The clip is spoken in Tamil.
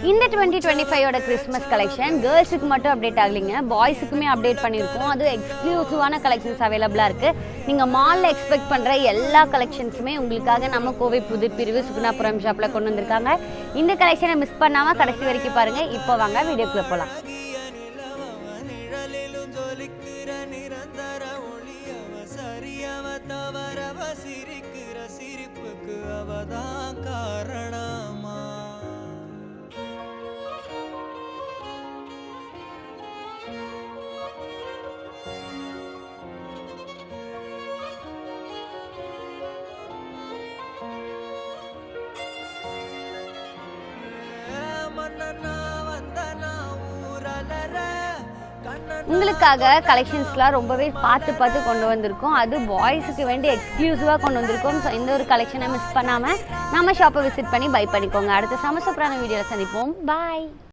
இந்த 2025 கிறிஸ்மஸ் கலெக்ஷன் கேர்ள்ஸுக்கு மட்டும் அப்டேட் ஆகலைங்க, பாய்ஸுக்குமே அப்டேட் பண்ணியிருக்கோம். அது எக்ஸ்க்ளூசிவான கலெக்ஷன்ஸ் அவைலபிளாக இருக்குது. நீங்கள் மாலில் எக்ஸ்பெக்ட் பண்ணுற எல்லா கலெக்ஷன்ஸுமே உங்களுக்காக நம்ம கோவை புது பிரிவு சுகுணாபுரம் ஷாப்பில் கொண்டு வந்திருக்காங்க. இந்த கலெக்ஷனை மிஸ் பண்ணாமல் கடைசி வரைக்கும் பாருங்கள். இப்போ வாங்க வீடியோக்குள்ளே போகலாம். உங்களுக்காக கலெக்ஷன்ஸ்லாம் ரொம்பவே பார்த்து கொண்டு வந்திருக்கோம். அது பாய்ஸுக்கு வேண்டி எக்ஸ்க்ளூசிவாக கொண்டு வந்திருக்கோம். ஸோ இந்த ஒரு கலெக்ஷனை மிஸ் பண்ணாமல் நம்ம ஷாப்பை விசிட் பண்ணி பை பண்ணிக்கோங்க. அடுத்த சமசூப்பரான வீடியோவில் சந்திப்போம். பாய்.